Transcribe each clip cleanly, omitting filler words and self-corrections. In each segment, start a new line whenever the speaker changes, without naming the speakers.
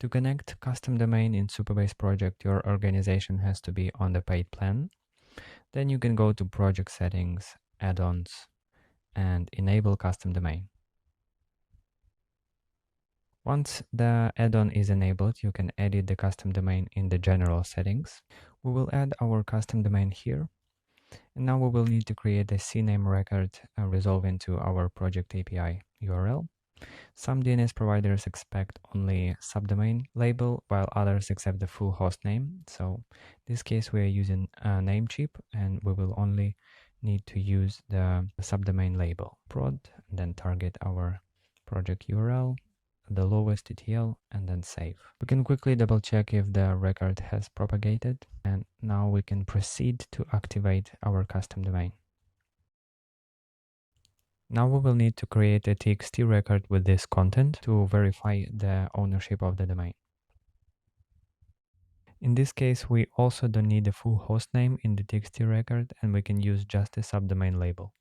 To connect custom domain in Supabase project, your organization has to be on the paid plan. Then you can go to project settings, add-ons, and enable custom domain. Once the add-on is enabled, you can edit the custom domain in the general settings. We will add our custom domain here. And now we will need to create a CNAME record resolving to our project API URL. Some DNS providers expect only subdomain label, while others accept the full host name. So in this case, we are using Namecheap, and we will only need to use the subdomain label. Prod, and then target our project URL, the lowest TTL, and then save. We can quickly double check if the record has propagated, and now we can proceed to activate our custom domain. Now we will need to create a TXT record with this content to verify the ownership of the domain. In this case, we also don't need the full host name in the TXT record, and we can use just a subdomain label.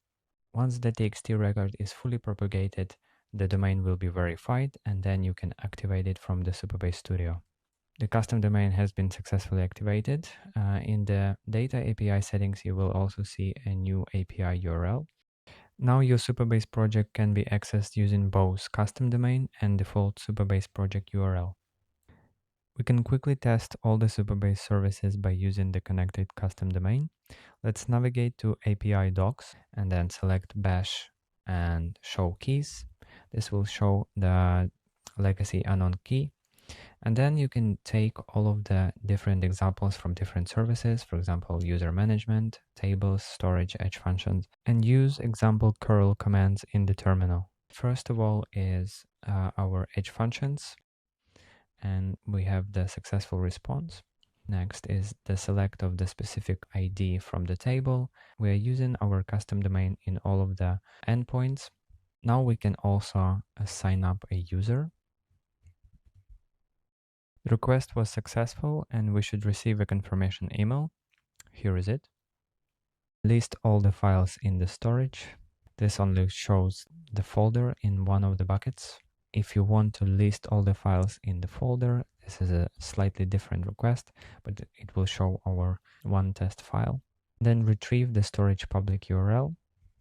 Once the TXT record is fully propagated, the domain will be verified, and then you can activate it from the Supabase Studio. The custom domain has been successfully activated. In the data API settings, you will also see a new API URL. Now your Supabase project can be accessed using both custom domain and default Supabase project URL. We can quickly test all the Supabase services by using the connected custom domain. Let's navigate to API docs and then select bash and show keys. This will show the legacy unknown key. And then you can take all of the different examples from different services, for example, user management, tables, storage, edge functions, and use example curl commands in the terminal. First of all is our edge functions, and we have the successful response. Next is the select of the specific ID from the table. We are using our custom domain in all of the endpoints. Now we can also sign up a user. The request was successful and we should receive a confirmation email. Here is it. List all the files in the storage. This only shows the folder in one of the buckets. If you want to list all the files in the folder, this is a slightly different request, but it will show our one test file. Then retrieve the storage public URL.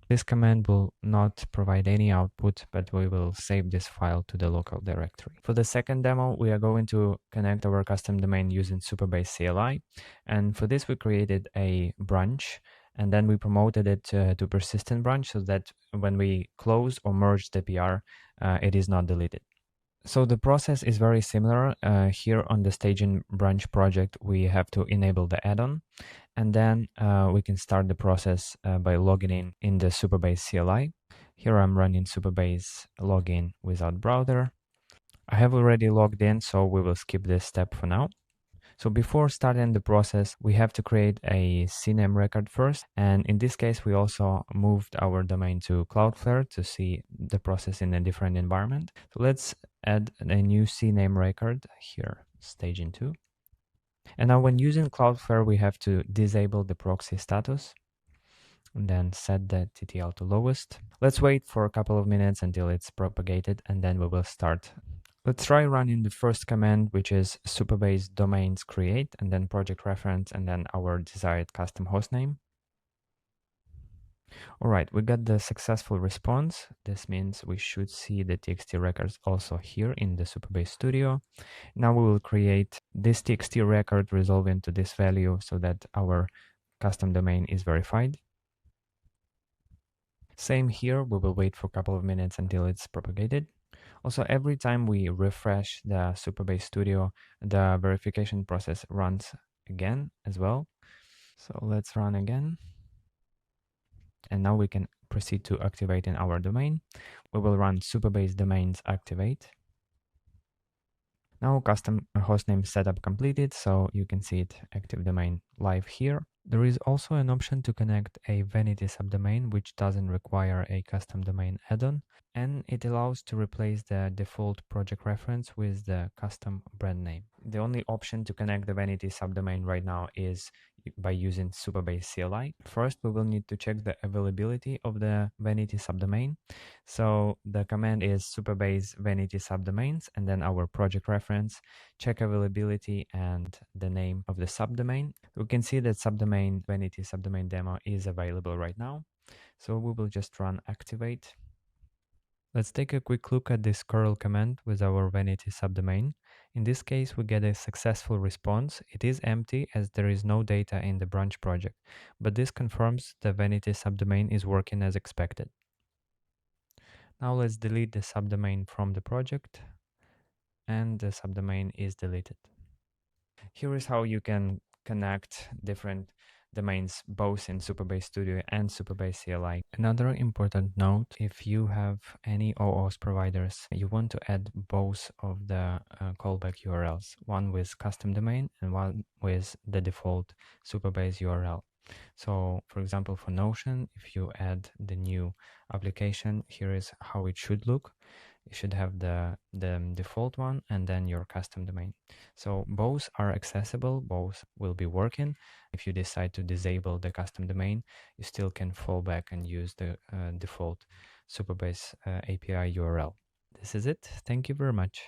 This command will not provide any output, but we will save this file to the local directory. For the second demo, we are going to connect our custom domain using Supabase CLI. And for this, we created a branch, and then we promoted it to persistent branch so that when we close or merge the PR, it is not deleted. So the process is very similar. Here on the staging branch project, we have to enable the add-on, and then we can start the process by logging in the Supabase CLI. Here I'm running Supabase login without browser. I have already logged in, so we will skip this step for now. So before starting the process, we have to create a CNAME record first. And in this case, we also moved our domain to Cloudflare to see the process in a different environment. So let's add a new CNAME record here, staging 2. And now when using Cloudflare, we have to disable the proxy status and then set the TTL to lowest. Let's wait for a couple of minutes until it's propagated, and then we will start. Let's try running the first command, which is Supabase domains create, and then project reference, and then our desired custom hostname. All right, we got the successful response. This means we should see the TXT records also here in the Supabase Studio. Now we will create this TXT record resolving to this value so that our custom domain is verified. Same here, we will wait for a couple of minutes until it's propagated. Also, every time we refresh the Supabase Studio, the verification process runs again as well. So let's run again. And now we can proceed to activating our domain. We will run Supabase domains activate. Now custom hostname setup completed, so you can see it active domain live here. There is also an option to connect a Vanity subdomain, which doesn't require a custom domain add-on, and it allows to replace the default project reference with the custom brand name. The only option to connect the Vanity subdomain right now is by using Supabase CLI. First, we will need to check the availability of the Vanity subdomain. So the command is Supabase Vanity subdomains, and then our project reference, check availability, and the name of the subdomain. We can see that subdomain Vanity subdomain demo is available right now. So we will just run activate. Let's take a quick look at this curl command with our Vanity subdomain. In this case, we get a successful response. It is empty as there is no data in the branch project, but this confirms the Vanity subdomain is working as expected. Now let's delete the subdomain from the project, and the subdomain is deleted. Here is how you can connect different domains both in Supabase Studio and Supabase CLI. Another important note, if you have any OAuth providers, you want to add both of the callback URLs, one with custom domain and one with the default Supabase URL. So for example, for Notion, if you add the new application, here is how it should look. You should have the default one and then your custom domain. So both are accessible, both will be working. If you decide to disable the custom domain, you still can fall back and use the default Supabase API URL. This is it. Thank you very much.